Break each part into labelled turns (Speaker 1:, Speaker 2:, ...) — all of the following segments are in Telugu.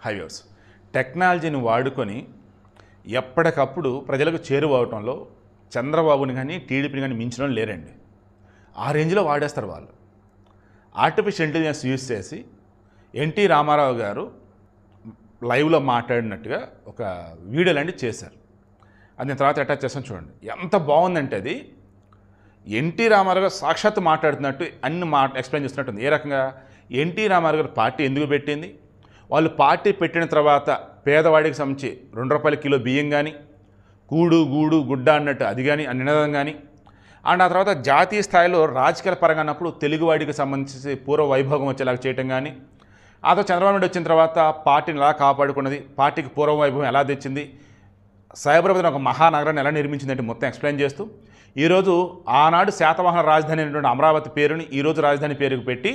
Speaker 1: హైవేస్ టెక్నాలజీని వాడుకొని ఎప్పటికప్పుడు ప్రజలకు చేరువవటంలో చంద్రబాబుని కానీ టీడీపీని కానీ మించడం లేరండి. ఆ రేంజ్లో వాడేస్తారు వాళ్ళు. ఆర్టిఫిషియల్ ఇంటెలిజెన్స్ యూజ్ చేసి ఎన్టీ రామారావు గారు లైవ్లో మాట్లాడినట్టుగా ఒక వీడియో లాంటివి చేశారు. అది నేను తర్వాత అటాచ్ చేస్తాను చూడండి. ఎంత బాగుందంటే అది ఎన్టీ రామారావు గారు సాక్షాత్తు మాట్లాడుతున్నట్టు అన్ని ఎక్స్ప్లెయిన్ చేస్తున్నట్టుంది. ఏ రకంగా ఎన్టీ రామారావు గారు పార్టీ ఎందుకు పెట్టింది, వాళ్ళు పార్టీ పెట్టిన తర్వాత పేదవాడికి సంబంధించి ₹2 కిలో బియ్యం కానీ, కూడు గూడు గుడ్డ అన్నట్టు అది కానీ ఆ నినాదం కానీ, అండ్ ఆ తర్వాత జాతీయ స్థాయిలో రాజకీయాల పరంగా అన్నప్పుడు తెలుగువాడికి సంబంధించి పూర్వ వైభోగం వచ్చేలాగా చేయటం కానీ, ఆ తర్వాత చంద్రబాబు నాయుడు వచ్చిన తర్వాత పార్టీని ఎలా కాపాడుకున్నది, పార్టీకి పూర్వ వైభవం ఎలా తెచ్చింది, సైబరాబాద్ ఒక మహానగరాన్ని ఎలా నిర్మించిందంటే మొత్తం ఎక్స్ప్లెయిన్ చేస్తూ ఈరోజు ఆనాడు శాతవాహన రాజధాని అయినటువంటి అమరావతి పేరుని ఈరోజు రాజధాని పేరుకు పెట్టి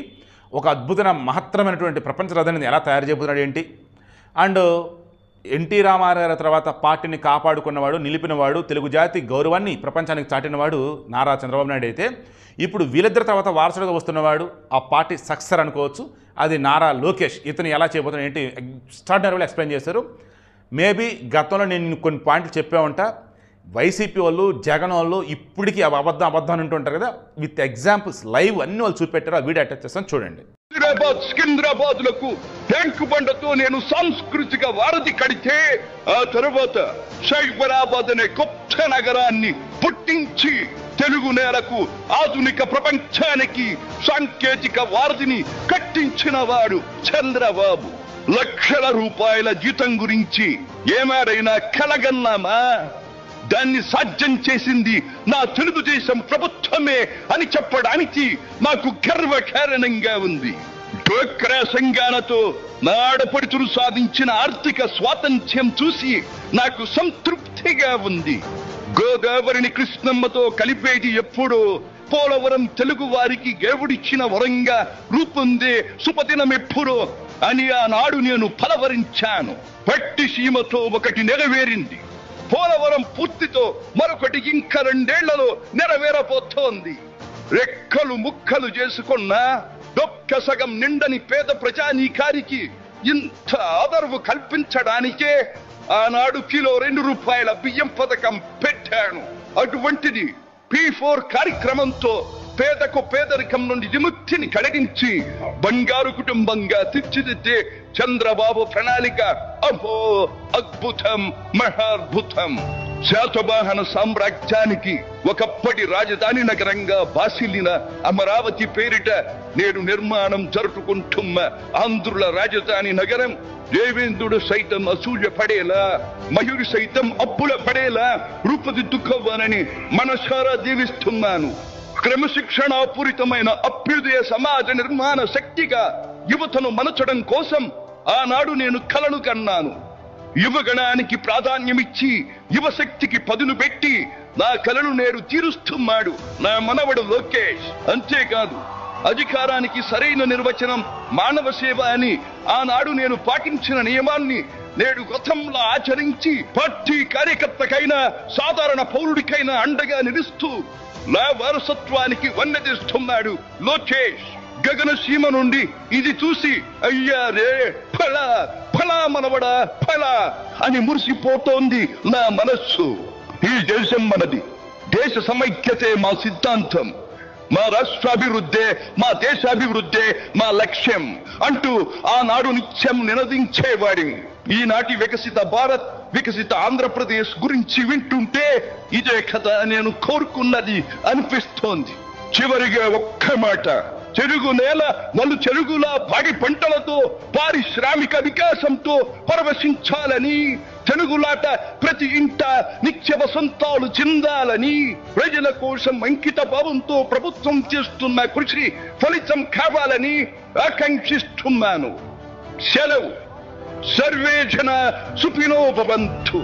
Speaker 1: ఒక అద్భుతమైన మహత్తరమైనటువంటి ప్రపంచ రాజధానిని ఎలా తయారు చేయబోతున్నాడు ఏంటి, అండ్ ఎన్టీ రామారావు తర్వాత పార్టీని కాపాడుకున్నవాడు, నిలిపినవాడు, తెలుగు జాతి గౌరవాన్ని ప్రపంచానికి చాటినవాడు నారా చంద్రబాబు నాయుడు అయితే, ఇప్పుడు వీళ్ళిద్దరి తర్వాత వారసుడుగా వస్తున్నవాడు ఆ పార్టీ సక్సెసర్ అనుకోవచ్చు, అది నారా లోకేష్. ఇతను ఎలా చేయబోతున్నాడు ఏంటి ఎక్స్ట్రాడినరీగా ఎక్స్ప్లెయిన్ చేశారు. మేబీ గతంలో నేను కొన్ని పాయింట్లు చెప్పే ఉంటా, వైసీపీ వాళ్ళు జగన్ వాళ్ళు ఇప్పటికీ అబద్ధం అంటుంటారు కదా, విత్ ఎగ్జాంపుల్స్ లైవ్ అన్ని వాళ్ళు చూపెట్టారు. ఆ వీడియో అటాచ్ చేస్తాను చూడండి.
Speaker 2: సికింద్రాబాద్లకు ట్యాంకు బండతో నేను సాంస్కృతిక వారధి కడితే ఆ తర్వాత సైబరాబాద్ అనే కొత్త నగరాన్ని పుట్టించి తెలుగు నేలకు ఆధునిక ప్రపంచానికి సాంకేతిక వారధిని కట్టించిన వాడు చంద్రబాబు. లక్షల రూపాయల జీతం గురించి ఏమారైనా కలగన్నామా? దాన్ని సాధ్యం చేసింది నా తెలుగుదేశం ప్రభుత్వమే అని చెప్పడానికి నాకు గర్వకారణంగా ఉంది. డ్వాక్రా సంఘాలతో నా ఆడపడుచులు సాధించిన ఆర్థిక స్వాతంత్ర్యం చూసి నాకు సంతృప్తిగా ఉంది. గోదావరిని కృష్ణమ్మతో కలిపేది ఎప్పుడో పోలవరం తెలుగు వారికి దేవుడిచ్చిన వరంగా రూపొందే శుభదినం ఎప్పుడో అని ఆనాడు నేను పలవరించాను. పట్టిసీమతో ఒకటి నెరవేరింది, పోలవరం పూర్తితో మరొకటి ఇంకా 2 ఏళ్లలో నెరవేరబోతోంది. రెక్కలు ముక్కలు చేసుకున్న డొక్క సగం నిండని పేద ప్రజానీకారికి ఇంత ఆదరవు కల్పించడానికే ఆనాడు కిలో ₹2 బియ్యం పథకం పెట్టాను. అటువంటిది P4 కార్యక్రమంతో పేదకు పేదరికం నుండి విముక్తిని కలిగించి బంగారు కుటుంబంగా తీర్చిదిద్దే చంద్రబాబు ప్రణాళిక అహో అద్భుతం, మహాద్భుతం. శాతవాహన సామ్రాజ్యానికి ఒకప్పటి రాజధాని నగరంగా బాసిల్లిన అమరావతి పేరిట నేడు నిర్మాణం జరుపుకుంటున్న ఆంధ్రుల రాజధాని నగరం దేవేంద్రుడు సైతం అసూయ పడేలా, మయూరి సైతం అప్పుల పడేలా రూపుదిద్దుకోవాలని మనసారా దీవిస్తున్నాను. క్రమశిక్షణాపూరితమైన అభ్యుదయ సమాజ నిర్మాణ శక్తిగా యువతను మలచడం కోసం ఆనాడు నేను కలను కన్నాను. యువగణానికి ప్రాధాన్యమిచ్చి యువశక్తికి పదును పెట్టి నా కలను నేడు తీరుస్తున్నాడు నా మనవడు లోకేష్. అంతేకాదు, అధికారానికి సరైన నిర్వచనం మానవ సేవ అని ఆనాడు నేను పాటించిన నియమాన్ని నేడు గతంలో ఆచరించి పార్టీ కార్యకర్తకైనా సాధారణ పౌరుడికైనా అండగా నిలుస్తూ నా వారసత్వానికి వన్నెదిస్తున్నాడు లోకేష్. గగనసీమ నుండి ఇది చూసి అయ్యారే ఫలా ఫలా మనవడా ఫలా అని మురిసిపోతోంది నా మనస్సు. ఈ దేశం మనది, దేశ సమైక్యతే మా సిద్ధాంతం, మా రాష్ట్రాభివృద్ధే మా దేశాభివృద్ధే మా లక్ష్యం అంటూ ఆనాడు నిత్యం నినదించేవాడి. ఈనాటి వికసిత భారత్, వికసిత ఆంధ్రప్రదేశ్ గురించి వింటుంటే ఇదే కదా నేను కోరుకున్నది అనిపిస్తోంది. చివరిగా ఒక్క మాట, చెరుగు నేల వాళ్ళు చెరుగులా పాడి పంటలతో పారిశ్రామిక వికాసంతో పరవశించాలని, తెలుగులాట ప్రతి ఇంట నిత్య వసంతాలు చెందాలని, ప్రజల కోసం అంకిత భావంతో ప్రభుత్వం చేస్తున్న కృషి ఫలితం కావాలని ఆకాంక్షిస్తున్నాను. సెలవు. సర్వే జన సుఖినో భవంతు.